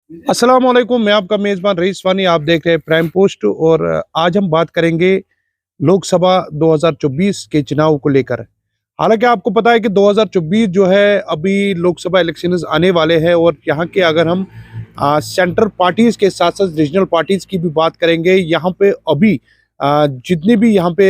अस्सलाम वालेकुम, मैं आपका मेज़बान रईस वानी। आप देख रहे हैं प्राइम पोस्ट और आज हम बात करेंगे लोकसभा 2024 के चुनाव को लेकर। हालांकि आपको पता है कि 2024 जो है अभी लोकसभा इलेक्शंस आने वाले हैं और यहाँ के अगर हम सेंट्रल पार्टीज के साथ साथ रीजनल पार्टीज की भी बात करेंगे, यहाँ पे अभी जितनी भी यहाँ पे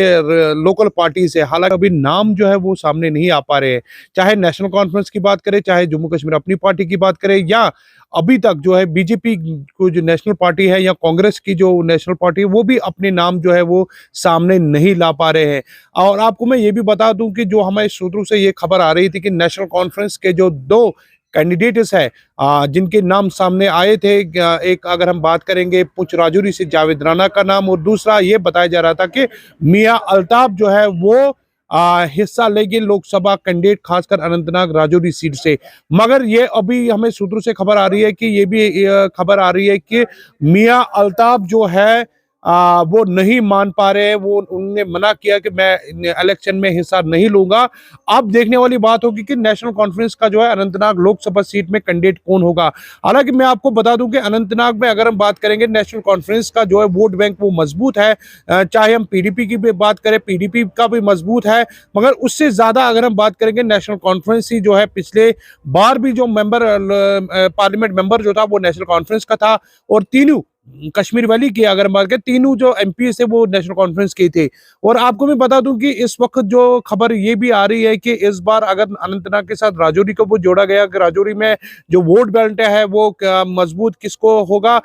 लोकल पार्टीज है, हालांकि अभी नाम जो है वो सामने नहीं आ पा रहे हैं। चाहे नेशनल कॉन्फ्रेंस की बात करें, चाहे जम्मू कश्मीर अपनी पार्टी की बात करें, या अभी तक जो है बीजेपी को जो नेशनल पार्टी है या कांग्रेस की जो नेशनल पार्टी है, वो भी अपने नाम जो है वो सामने नहीं ला पा रहे हैं। और आपको मैं ये भी बता दूं कि जो हमारे सूत्रों से ये खबर आ रही थी कि नेशनल कॉन्फ्रेंस के जो दो कैंडिडेट्स है जिनके नाम सामने आए थे, एक अगर हम बात करेंगे पुंछ राजौरी से जावेद राणा का नाम, और दूसरा ये बताया जा रहा था कि मियां अल्ताफ जो है वो हिस्सा लेंगे लोकसभा कैंडिडेट, खासकर अनंतनाग राजौरी सीट से। मगर ये अभी हमें सूत्रों से खबर आ रही है कि ये भी खबर आ रही है कि मियां अल्ताफ जो है वो नहीं मान पा रहे हैं। वो उन्होंने मना किया कि मैं इलेक्शन में हिस्सा नहीं लूंगा। अब देखने वाली बात होगी कि नेशनल कॉन्फ्रेंस का जो है अनंतनाग लोकसभा सीट में कैंडिडेट कौन होगा। हालांकि मैं आपको बता दूं कि अनंतनाग में अगर हम बात करेंगे, नेशनल कॉन्फ्रेंस का जो है वोट बैंक वो मजबूत है। चाहे हम पीडीपी की भी बात करें, पीडीपी का भी मजबूत है, मगर उससे ज्यादा अगर हम बात करेंगे नेशनल कॉन्फ्रेंस ही जो है। पिछले बार भी जो मेंबर पार्लियामेंट मेंबर जो था वो नेशनल कॉन्फ्रेंस का था, और तीनों कश्मीर वैली की अगर बात करें, तीनों जो एमपी थे वो नेशनल कॉन्फ्रेंस के थे। और आपको मैं बता दूं कि इस वक्त जो खबर ये भी आ रही है कि इस बार अगर अनंतनाग के साथ राजौरी को वो जोड़ा गया कि राजौरी में जो वोट बैंक है वो मजबूत किसको होगा,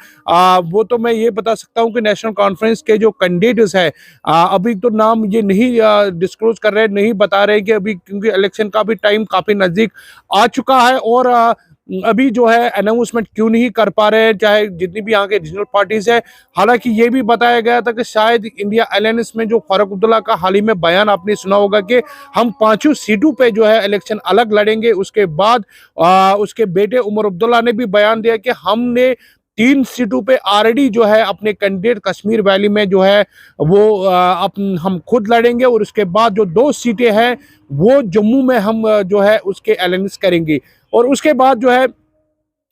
वो तो मैं ये बता सकता हूं कि नेशनल कॉन्फ्रेंस के जो कैंडिडेट्स है अभी तो नाम ये नहीं डिस्क्लोज कर रहे, नहीं बता रहे कि अभी, क्योंकि इलेक्शन का भी टाइम काफी नजदीक आ चुका है। और अभी जो है अनाउंसमेंट क्यों नहीं कर पा रहे हैं, चाहे जितनी भी यहाँ के रीजनल पार्टीज है। हालांकि ये भी बताया गया था कि शायद इंडिया अलायंस में जो फारूक अब्दुल्ला का हाल ही में बयान आपने सुना होगा कि हम 5 सीटों पे जो है इलेक्शन अलग लड़ेंगे। उसके बाद उसके बेटे उमर अब्दुल्ला ने भी बयान दिया कि हमने 3 सीटों पे ऑलरेडी जो है अपने कैंडिडेट कश्मीर वैली में जो है वो हम खुद लड़ेंगे, और उसके बाद जो 2 सीटें हैं वो जम्मू में हम जो है उसके अलायंस करेंगे। और उसके बाद जो है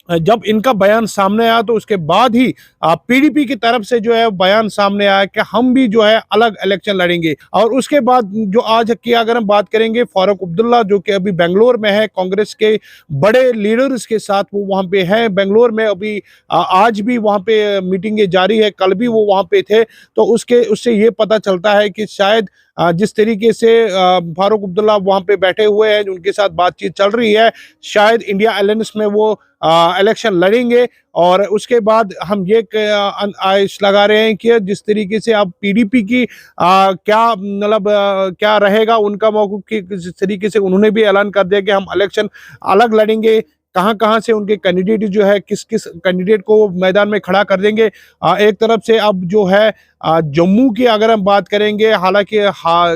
जब इनका बयान सामने आया तो उसके बाद ही पीडीपी की तरफ से जो है बयान सामने आया कि हम भी जो है अलग इलेक्शन लड़ेंगे। और उसके बाद जो आज की अगर हम बात करेंगे, फारूक अब्दुल्ला जो कि अभी बेंगलोर में है, कांग्रेस के बड़े लीडर्स के साथ वो वहाँ पे हैं बेंगलोर में अभी। आज भी वहाँ पे मीटिंगें जारी है, कल भी वो वहाँ पे थे। तो उससे ये पता चलता है कि शायद जिस तरीके से फारूक अब्दुल्ला वहाँ पे बैठे हुए हैं, उनके साथ बातचीत चल रही है, शायद इंडिया अलायंस में वो इलेक्शन लड़ेंगे। और उसके बाद हम ये आइश लगा रहे हैं कि जिस तरीके से अब पीडीपी की क्या मतलब क्या रहेगा उनका मौक़िफ़, कि जिस तरीके से उन्होंने भी ऐलान कर दिया कि हम इलेक्शन अलग लड़ेंगे, कहाँ कहाँ से उनके कैंडिडेट जो है किस किस कैंडिडेट को मैदान में खड़ा कर देंगे। एक तरफ से अब जो है जम्मू की अगर हम बात करेंगे, हालांकि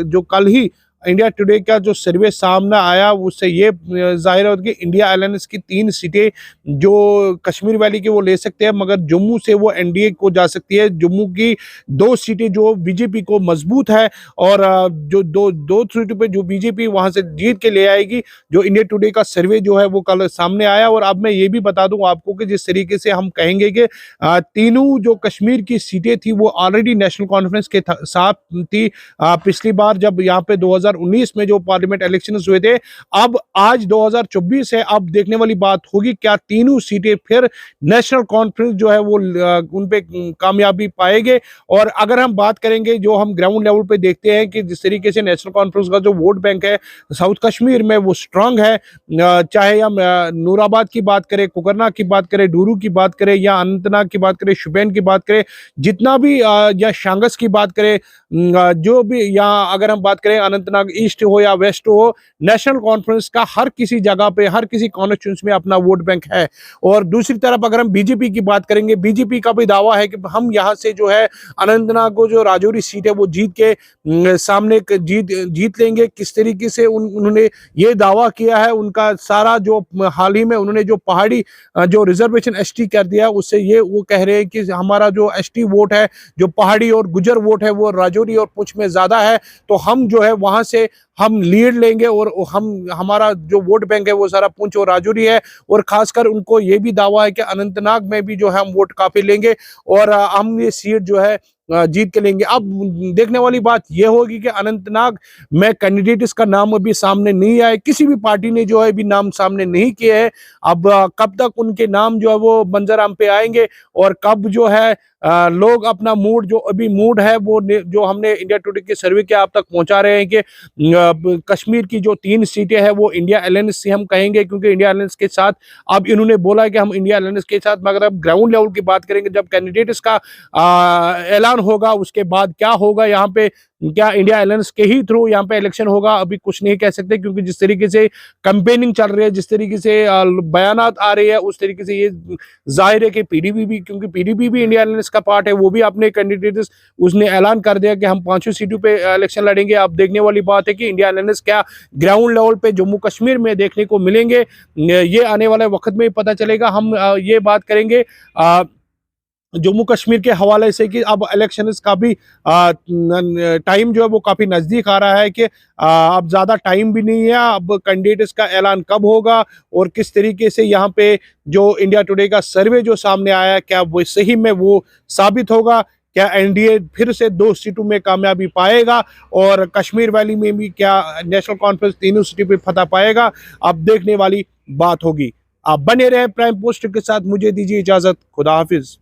जो कल ही इंडिया टुडे का जो सर्वे सामने आया उससे ये जाहिर होता है कि इंडिया अलायंस की 3 सीटें जो कश्मीर वैली की वो ले सकते हैं, मगर जम्मू से वो एनडीए को जा सकती है। जम्मू की 2 सीटें जो बीजेपी को मजबूत है, और जो दो दो सीटों पे जो बीजेपी वहां से जीत के ले आएगी। जो इंडिया टुडे का सर्वे जो है वो कल सामने आया। और अब मैं ये भी बता दूं आपको कि जिस तरीके से हम कहेंगे कि तीनों जो कश्मीर की सीटें थी वो ऑलरेडी नेशनल कॉन्फ्रेंस के साथ थी। पिछली बार जब यहाँ पे 2019 में जो पार्लियामेंट इलेक्शंस हुए थे, अब आज 2024 है। अब देखने वाली बात होगी क्या तीनों सीटें फिर नेशनल कॉन्फ्रेंस जो है वो उन पे कामयाबी पाएंगे। और अगर हम बात करेंगे जो हम ग्राउंड लेवल पे देखते हैं कि जिस तरीके से नेशनल कॉन्फ्रेंस का जो वोट बैंक है साउथ कश्मीर में वो स्ट्रांग है। चाहे हम नूराबाद की बात करें, कुकरना की बात करें, डूरू की बात करें, या अनंतनाग की बात करें, शुपियन की बात करें, जितना भी या शांगस की बात करें, जो भी, या अगर हम बात करें अनंतनाग ईस्ट हो या वेस्ट हो, नेशनल कॉन्फ्रेंस का हर किसी जगह पे, हर किसी कॉन्स्टिट्यूंसी में अपना वोट बैंक है। और दूसरी तरफ अगर हम बीजेपी की बात करेंगे, बीजेपी का भी दावा है कि हम यहाँ से जो है अनंतनाग को जो राजौरी सीट है वो जीत के सामने जीत लेंगे। किस तरीके से उन्होंने ये दावा किया है, उनका सारा जो हाल ही में उन्होंने जो पहाड़ी जो रिजर्वेशन एसटी कर दिया, उससे ये वो कह रहे हैं कि हमारा जो एसटी वोट है, जो पहाड़ी और गुजर वोट है, वो राजौरी और पुंछ में ज्यादा है, तो हम जो है वहां से हम लीड लेंगे और हम हमारा जो वोट बैंक है वो सारा पुंछ और राजौरी है, और खासकर उनको ये भी दावा है कि अनंतनाग में भी जो है हम वोट काफी लेंगे और हम ये सीट जो है जीत के लेंगे। अब देखने वाली बात यह होगी कि अनंतनाग में कैंडिडेट इसका नाम अभी सामने नहीं आए, किसी भी पार्टी ने जो है अभी नाम सामने नहीं किए है। अब कब तक उनके नाम जो है वो मंजर-आम पे आएंगे और कब जो है लोग अपना मूड जो अभी मूड है वो जो हमने इंडिया टुडे के सर्वे के आप तक पहुंचा रहे हैं कि कश्मीर की जो 3 सीटें हैं वो इंडिया अलायंस से हम कहेंगे, क्योंकि इंडिया अलायंस के साथ अब इन्होंने बोला है कि हम इंडिया अलायंस के साथ, मगर अब ग्राउंड लेवल की बात करेंगे जब कैंडिडेट इसका ऐलान होगा उसके बाद क्या होगा यहाँ पे, क्या इंडिया अलायंस के ही थ्रू यहाँ पे इलेक्शन होगा, अभी कुछ नहीं कह सकते, क्योंकि जिस तरीके से कैंपेनिंग चल रही है, जिस तरीके से बयानात आ रहे हैं, उस तरीके से ये जाहिर है कि पीडीपी भी, क्योंकि पीडीपी भी इंडिया अलायंस का पार्ट है, वो भी अपने कैंडिडेट उसने ऐलान कर दिया कि हम 5 सीटों पे इलेक्शन लड़ेंगे। अब देखने वाली बात है कि इंडिया अलायंस क्या ग्राउंड लेवल पे जम्मू कश्मीर में देखने को मिलेंगे, ये आने वाले वक्त में पता चलेगा। हम ये बात करेंगे जम्मू कश्मीर के हवाले से कि अब इलेक्शन का भी टाइम जो है वो काफ़ी नज़दीक आ रहा है कि अब ज़्यादा टाइम भी नहीं है। अब कैंडिडेट्स का ऐलान कब होगा और किस तरीके से यहाँ पे जो इंडिया टुडे का सर्वे जो सामने आया है, क्या वो सही में वो साबित होगा, क्या एनडीए फिर से 2 सीटों में कामयाबी पाएगा और कश्मीर वैली में भी क्या नेशनल कॉन्फ्रेंस तीनों सीटों पे फतह पाएगा, अब देखने वाली बात होगी। आप बने रहे प्राइम पोस्ट के साथ, मुझे दीजिए इजाज़त, खुदा हाफिज़।